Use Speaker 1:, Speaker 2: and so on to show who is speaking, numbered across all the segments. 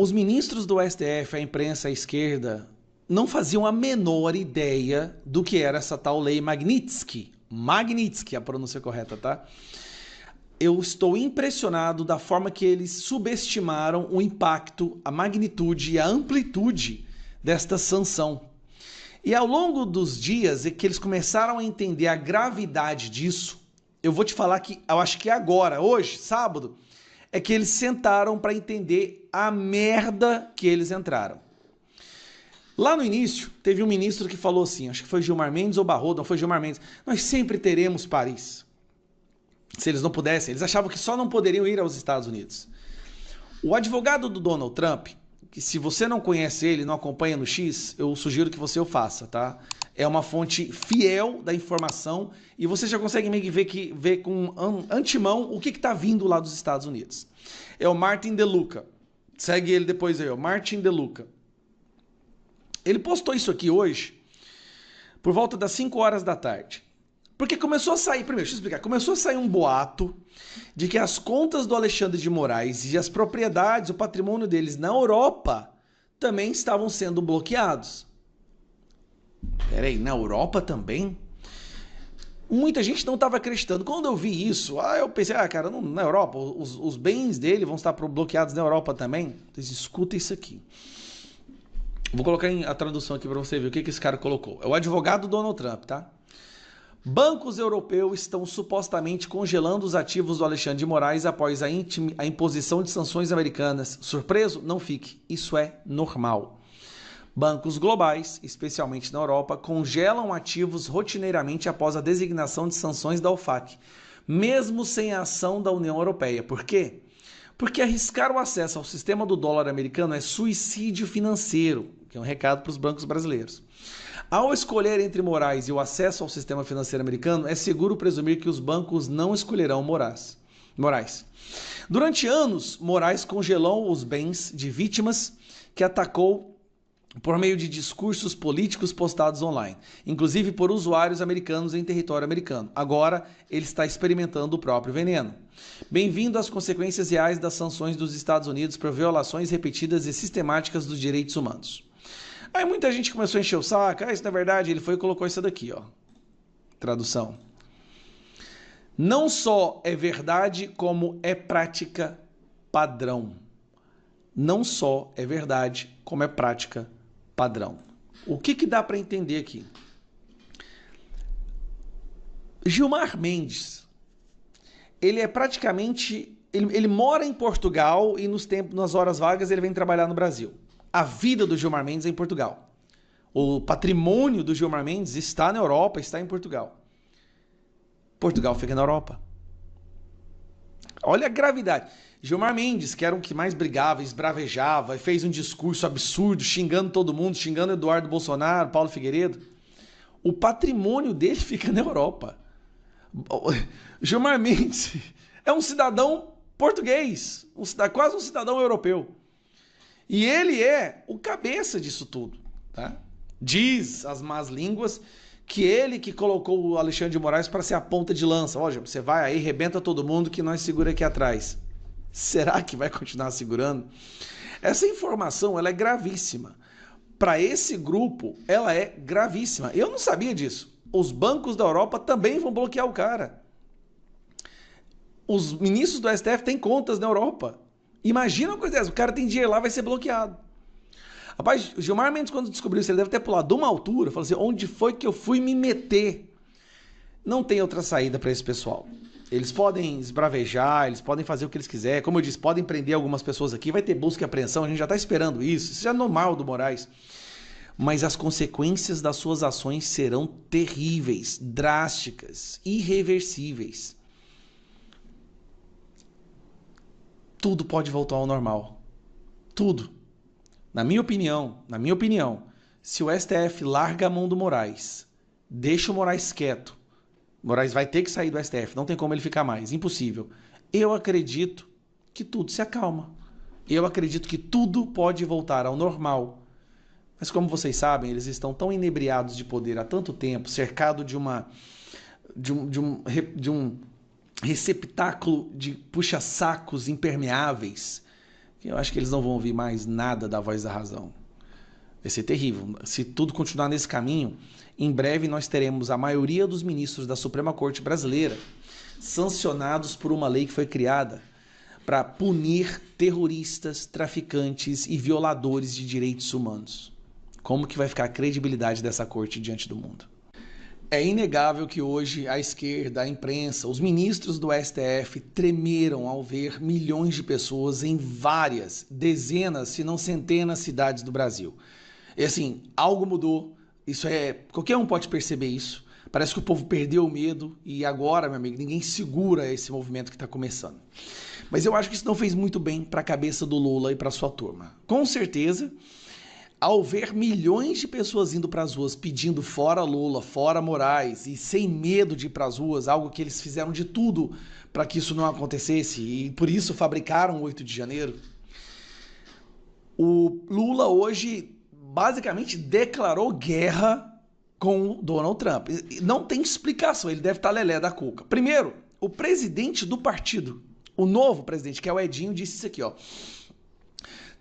Speaker 1: Os ministros do STF, a imprensa, a esquerda, não faziam a menor ideia do que era essa tal lei Magnitsky. Magnitsky, a pronúncia correta, tá? Eu estou impressionado da forma que eles subestimaram o impacto, a magnitude e a amplitude desta sanção. E ao longo dos dias é que eles começaram a entender a gravidade disso. Eu vou te falar que eu acho que agora, hoje, sábado, é que eles sentaram para entender a merda que eles entraram. Lá no início, teve um ministro que falou assim, acho que foi Gilmar Mendes ou Barroso, não foi Gilmar Mendes, nós sempre teremos Paris. Se eles não pudessem, eles achavam que só não poderiam ir aos Estados Unidos. O advogado do Donald Trump, que se você não conhece ele, não acompanha no X, eu sugiro que você o faça, tá? É uma fonte fiel da informação e você já consegue meio que ver com antemão o que está vindo lá dos Estados Unidos. É o Martin DeLuca. Segue ele depois aí, ó. Martin DeLuca. Ele postou isso aqui hoje, por volta das 5 horas da tarde. Porque começou a sair, primeiro, deixa eu explicar, começou a sair um boato de que as contas do Alexandre de Moraes e as propriedades, o patrimônio deles na Europa também estavam sendo bloqueados. Peraí, na Europa também? Muita gente não estava acreditando. Quando eu vi isso, eu pensei, cara, não, na Europa, os bens dele vão estar bloqueados na Europa também? Então, escuta isso aqui. Vou colocar a tradução aqui para você ver o que esse cara colocou. É o advogado Donald Trump, tá? Bancos europeus estão supostamente congelando os ativos do Alexandre de Moraes após a imposição de sanções americanas. Surpreso? Não fique. Isso é normal. Bancos globais, especialmente na Europa, congelam ativos rotineiramente após a designação de sanções da OFAC, mesmo sem a ação da União Europeia. Por quê? Porque arriscar o acesso ao sistema do dólar americano é suicídio financeiro, que é um recado para os bancos brasileiros. Ao escolher entre Moraes e o acesso ao sistema financeiro americano, é seguro presumir que os bancos não escolherão Moraes. Durante anos, Moraes congelou os bens de vítimas que atacou por meio de discursos políticos postados online, inclusive por usuários americanos em território americano. Agora, ele está experimentando o próprio veneno. Bem-vindo às consequências reais das sanções dos Estados Unidos por violações repetidas e sistemáticas dos direitos humanos. Aí muita gente começou a encher o saco. Isso não é verdade. Ele foi e colocou isso daqui, ó. Tradução. Não só é verdade, como é prática padrão. Não só é verdade, como é prática padrão. O que dá para entender aqui? Gilmar Mendes, ele é praticamente... Ele mora em Portugal e nas horas vagas ele vem trabalhar no Brasil. A vida do Gilmar Mendes é em Portugal. O patrimônio do Gilmar Mendes está na Europa, está em Portugal. Portugal fica na Europa. Olha a gravidade. Gilmar Mendes, que era o que mais brigava, esbravejava, fez um discurso absurdo, xingando todo mundo, xingando Eduardo Bolsonaro, Paulo Figueiredo. O patrimônio dele fica na Europa. Gilmar Mendes é um cidadão português, quase um cidadão europeu. E ele é o cabeça disso tudo, tá? Diz as más línguas que ele que colocou o Alexandre de Moraes para ser a ponta de lança. Ó, você vai aí, rebenta todo mundo que nós segura aqui atrás. Será que vai continuar segurando? Essa informação, ela é gravíssima. Para esse grupo, ela é gravíssima. Eu não sabia disso. Os bancos da Europa também vão bloquear o cara. Os ministros do STF têm contas na Europa. Imagina uma coisa dessa, o cara tem dinheiro lá, vai ser bloqueado. Rapaz, o Gilmar Mendes, quando descobriu isso, ele deve ter pulado de uma altura, falou assim, onde foi que eu fui me meter? Não tem outra saída para esse pessoal. Eles podem esbravejar, eles podem fazer o que eles quiserem, como eu disse, podem prender algumas pessoas aqui, vai ter busca e apreensão, a gente já está esperando isso já é normal do Moraes. Mas as consequências das suas ações serão terríveis, drásticas, irreversíveis. Tudo pode voltar ao normal. Tudo. Na minha opinião, se o STF larga a mão do Moraes, deixa o Moraes quieto, Moraes vai ter que sair do STF, não tem como ele ficar mais, impossível. Eu acredito que tudo se acalma. Eu acredito que tudo pode voltar ao normal. Mas como vocês sabem, eles estão tão inebriados de poder há tanto tempo, cercado de um receptáculo de puxa-sacos impermeáveis, Eu acho que eles não vão ouvir mais nada da voz da razão. Vai ser terrível. Se tudo continuar nesse caminho, em breve nós teremos a maioria dos ministros da Suprema Corte Brasileira sancionados por uma lei que foi criada para punir terroristas, traficantes e violadores de direitos humanos. Como que vai ficar a credibilidade dessa corte diante do mundo? É inegável que hoje a esquerda, a imprensa, os ministros do STF tremeram ao ver milhões de pessoas em várias, dezenas, se não centenas de cidades do Brasil. E assim, algo mudou, qualquer um pode perceber isso. Parece que o povo perdeu o medo e agora, meu amigo, ninguém segura esse movimento que está começando. Mas eu acho que isso não fez muito bem para a cabeça do Lula e para sua turma. Com certeza, ao ver milhões de pessoas indo para as ruas pedindo fora Lula, fora Moraes e sem medo de ir para as ruas, algo que eles fizeram de tudo para que isso não acontecesse e por isso fabricaram o 8 de janeiro, o Lula hoje basicamente declarou guerra com o Donald Trump. Não tem explicação, ele deve estar lelé da cuca. Primeiro, o presidente do partido, o novo presidente, que é o Edinho, disse isso aqui, ó.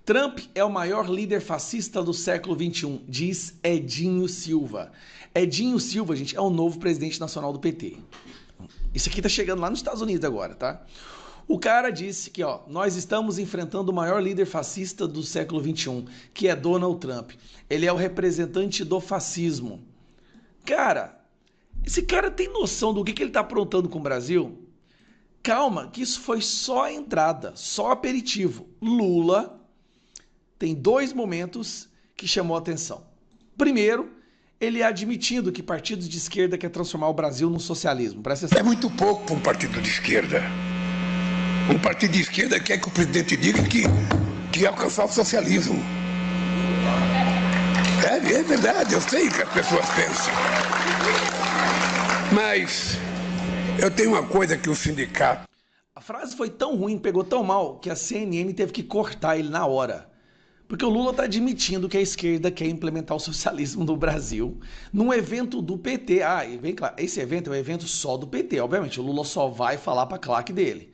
Speaker 1: Trump é o maior líder fascista do século XXI, diz Edinho Silva. Edinho Silva, gente, é o novo presidente nacional do PT. Isso aqui tá chegando lá nos Estados Unidos agora, tá? O cara disse que, ó, nós estamos enfrentando o maior líder fascista do século XXI, que é Donald Trump. Ele é o representante do fascismo. Cara, esse cara tem noção do que ele tá aprontando com o Brasil? Calma, que isso foi só a entrada, só aperitivo. Lula tem dois momentos que chamou a atenção. Primeiro, ele admitindo que partidos de esquerda quer transformar o Brasil num socialismo. Presta atenção.
Speaker 2: É muito pouco para um partido de esquerda. Um partido de esquerda quer que o presidente diga que alcançar o socialismo. É verdade, eu sei que as pessoas pensam. Mas eu tenho uma coisa que o sindicato...
Speaker 1: A frase foi tão ruim, pegou tão mal, que a CNN teve que cortar ele na hora. Porque o Lula está admitindo que a esquerda quer implementar o socialismo no Brasil num evento do PT. Ah, e vem claro, esse evento é um evento só do PT. Obviamente, o Lula só vai falar para a claque dele.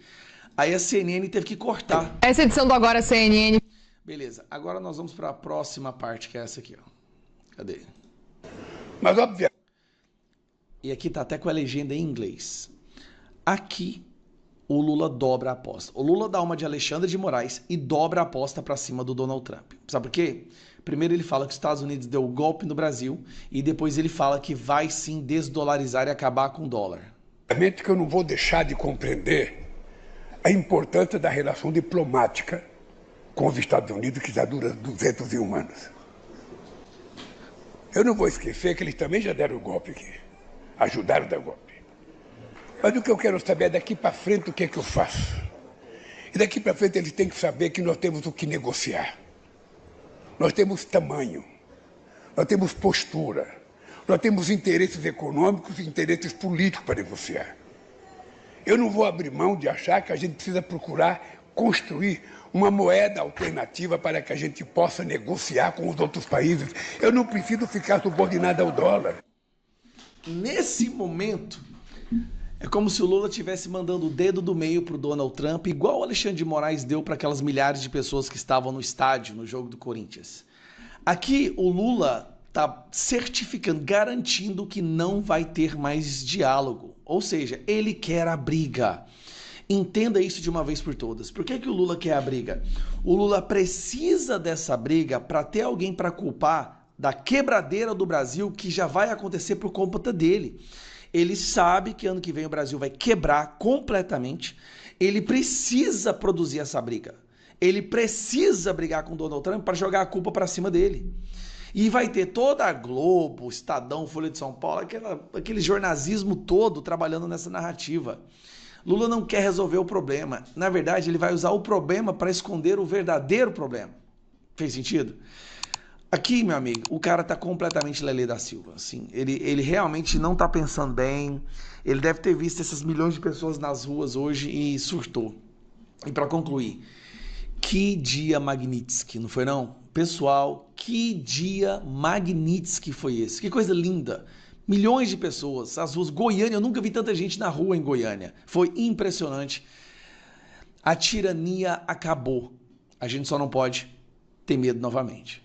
Speaker 1: Aí a CNN teve que cortar.
Speaker 3: Essa edição do Agora CNN.
Speaker 1: Beleza, agora nós vamos para a próxima parte, que é essa aqui, ó. Cadê?
Speaker 2: Mas, obviamente...
Speaker 1: E aqui tá até com a legenda em inglês. Aqui, o Lula dobra a aposta. O Lula dá uma de Alexandre de Moraes e dobra a aposta para cima do Donald Trump. Sabe por quê? Primeiro ele fala que os Estados Unidos deu golpe no Brasil e depois ele fala que vai sim desdolarizar e acabar com o dólar.
Speaker 2: Obviamente que eu não vou deixar de compreender a importância da relação diplomática com os Estados Unidos, que já dura 201 anos. Eu não vou esquecer que eles também já deram o golpe aqui. Ajudaram a dar o golpe. Mas o que eu quero saber é daqui para frente o que é que eu faço. E daqui para frente eles têm que saber que nós temos o que negociar. Nós temos tamanho, nós temos postura, nós temos interesses econômicos e interesses políticos para negociar. Eu não vou abrir mão de achar que a gente precisa procurar construir uma moeda alternativa para que a gente possa negociar com os outros países. Eu não preciso ficar subordinado ao dólar.
Speaker 1: Nesse momento, é como se o Lula estivesse mandando o dedo do meio para o Donald Trump, igual o Alexandre de Moraes deu para aquelas milhares de pessoas que estavam no estádio, no jogo do Corinthians. Aqui, o Lula está certificando, garantindo que não vai ter mais diálogo. Ou seja, ele quer a briga. Entenda isso de uma vez por todas. Por que o Lula quer a briga? O Lula precisa dessa briga para ter alguém para culpar da quebradeira do Brasil que já vai acontecer por conta dele. Ele sabe que ano que vem o Brasil vai quebrar completamente. Ele precisa produzir essa briga. Ele precisa brigar com o Donald Trump para jogar a culpa para cima dele. E vai ter toda a Globo, Estadão, Folha de São Paulo, aquele jornalismo todo trabalhando nessa narrativa. Lula não quer resolver o problema. Na verdade, ele vai usar o problema para esconder o verdadeiro problema. Fez sentido? Aqui, meu amigo, o cara tá completamente Lelê da Silva. Assim, ele realmente não tá pensando bem. Ele deve ter visto essas milhões de pessoas nas ruas hoje e surtou. E para concluir, que dia Magnitsky, não foi não? Pessoal, que dia Magnitsky foi esse? Que coisa linda. Milhões de pessoas, as ruas, Goiânia, eu nunca vi tanta gente na rua em Goiânia. Foi impressionante. A tirania acabou. A gente só não pode ter medo novamente.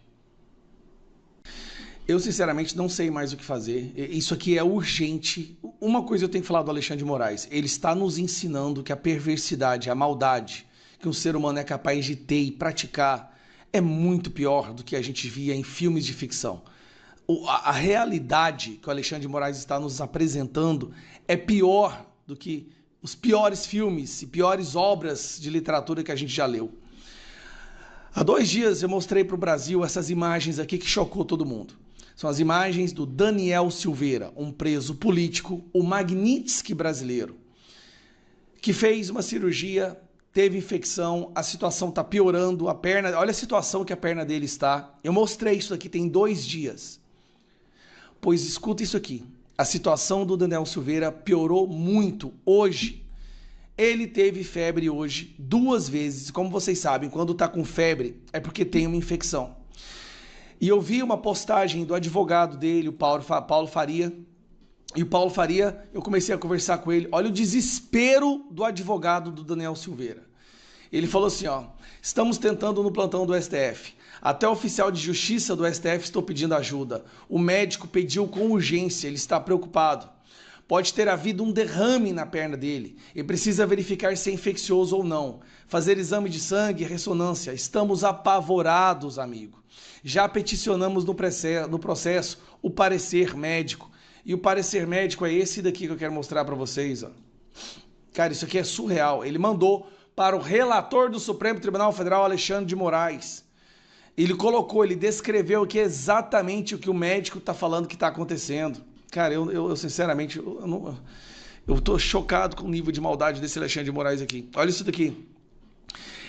Speaker 1: Eu, sinceramente, não sei mais o que fazer. Isso aqui é urgente. Uma coisa eu tenho que falar do Alexandre de Moraes. Ele está nos ensinando que a perversidade, a maldade que um ser humano é capaz de ter e praticar é muito pior do que a gente via em filmes de ficção. A realidade que o Alexandre de Moraes está nos apresentando é pior do que os piores filmes e piores obras de literatura que a gente já leu. Há 2 dias eu mostrei para o Brasil essas imagens aqui que chocou todo mundo. São as imagens do Daniel Silveira, um preso político, o Magnitsky brasileiro, que fez uma cirurgia, teve infecção, a situação está piorando, a perna, olha a situação que a perna dele está. Eu mostrei isso aqui tem 2 dias. Pois escuta isso aqui, a situação do Daniel Silveira piorou muito hoje. Ele teve febre hoje 2 vezes, como vocês sabem, quando está com febre é porque tem uma infecção. E eu vi uma postagem do advogado dele, o Paulo Faria, e o Paulo Faria, eu comecei a conversar com ele, olha o desespero do advogado do Daniel Silveira. Ele falou assim, ó, estamos tentando no plantão do STF, até o oficial de justiça do STF estou pedindo ajuda, o médico pediu com urgência, ele está preocupado. Pode ter havido um derrame na perna dele e precisa verificar se é infeccioso ou não. Fazer exame de sangue e ressonância. Estamos apavorados, amigo. Já peticionamos no processo o parecer médico. E o parecer médico é esse daqui que eu quero mostrar para vocês. Ó. Cara, isso aqui é surreal. Ele mandou para o relator do Supremo Tribunal Federal, Alexandre de Moraes. Ele descreveu aqui exatamente o que o médico está falando que está acontecendo. Cara, eu sinceramente, eu tô chocado com o nível de maldade desse Alexandre de Moraes aqui. Olha isso daqui.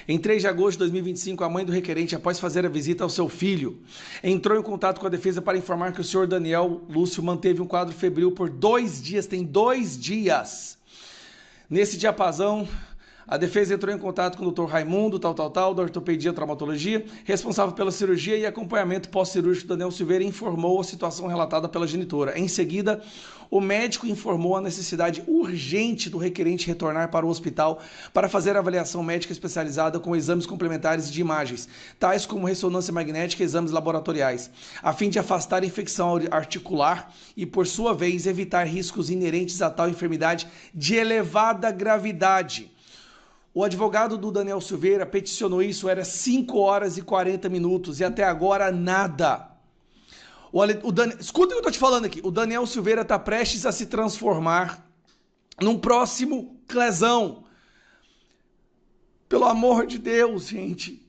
Speaker 1: Em 3 de agosto de 2025, a mãe do requerente, após fazer a visita ao seu filho, entrou em contato com a defesa para informar que o senhor Daniel Lúcio manteve um quadro febril por 2 dias, tem 2 dias. Nesse diapasão, a defesa entrou em contato com o Dr. Raimundo, da ortopedia e traumatologia, responsável pela cirurgia e acompanhamento pós-cirúrgico. Daniel Silveira informou a situação relatada pela genitora. Em seguida, o médico informou a necessidade urgente do requerente retornar para o hospital para fazer avaliação médica especializada com exames complementares de imagens, tais como ressonância magnética e exames laboratoriais, a fim de afastar a infecção articular e, por sua vez, evitar riscos inerentes a tal enfermidade de elevada gravidade. O advogado do Daniel Silveira peticionou isso, era 5 horas e 40 minutos e até agora nada. Escuta o que eu estou te falando aqui. O Daniel Silveira está prestes a se transformar num próximo Clezão. Pelo amor de Deus, gente.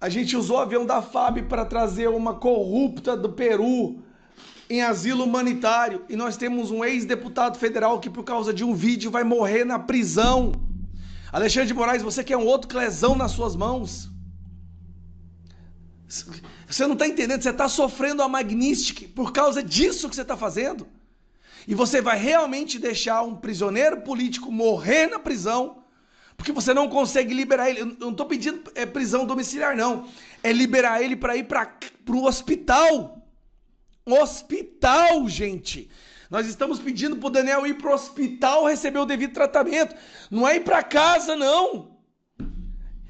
Speaker 1: A gente usou o avião da FAB para trazer uma corrupta do Peru em asilo humanitário e nós temos um ex-deputado federal que por causa de um vídeo vai morrer na prisão. Alexandre de Moraes, você quer um outro Clezão nas suas mãos? Você não está entendendo, você está sofrendo a Magnitsky por causa disso que você está fazendo. E você vai realmente deixar um prisioneiro político morrer na prisão, porque você não consegue liberar ele. Eu não estou pedindo prisão domiciliar, não. É liberar ele para ir para o hospital. Hospital, gente. Nós estamos pedindo para o Daniel ir para o hospital receber o devido tratamento. Não é ir para casa, não.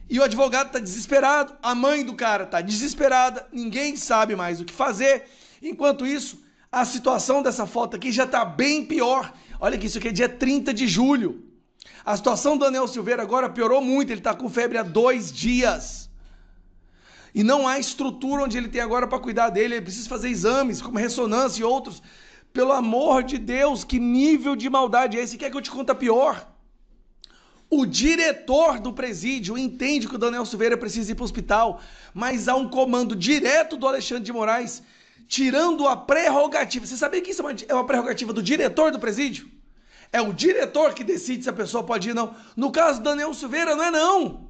Speaker 1: E o advogado está desesperado. A mãe do cara está desesperada. Ninguém sabe mais o que fazer. Enquanto isso, a situação dessa foto aqui já está bem pior. Olha aqui, isso aqui é dia 30 de julho. A situação do Daniel Silveira agora piorou muito. Ele está com febre há 2 dias. E não há estrutura onde ele tem agora para cuidar dele. Ele precisa fazer exames, como ressonância e outros. Pelo amor de Deus, que nível de maldade é esse? Quer que eu te conte pior? O diretor do presídio entende que o Daniel Silveira precisa ir para o hospital, mas há um comando direto do Alexandre de Moraes, tirando a prerrogativa. Você sabia que isso é uma prerrogativa do diretor do presídio? É o diretor que decide se a pessoa pode ir ou não. No caso do Daniel Silveira, não é não.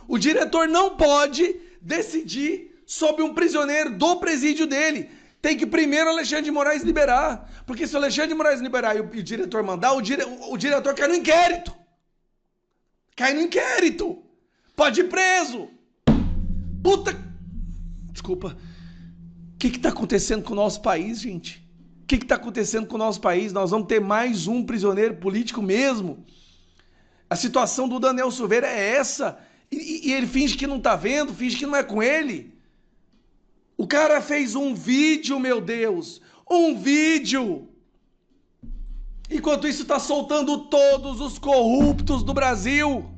Speaker 1: O diretor não pode decidir sobre um prisioneiro do presídio dele. Tem que primeiro o Alexandre de Moraes liberar. Porque se o Alexandre de Moraes liberar e o diretor mandar, o diretor cai no inquérito. Cai no inquérito. Pode ir preso. Puta... Desculpa. O que está acontecendo com o nosso país, gente? O que está acontecendo com o nosso país? Nós vamos ter mais um prisioneiro político mesmo. A situação do Daniel Silveira é essa. E ele finge que não tá vendo, finge que não é com ele. O cara fez um vídeo, meu Deus. Um vídeo. Enquanto isso tá soltando todos os corruptos do Brasil.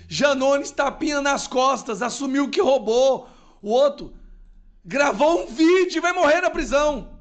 Speaker 1: Janones tapinha nas costas, assumiu que roubou. O outro gravou um vídeo e vai morrer na prisão.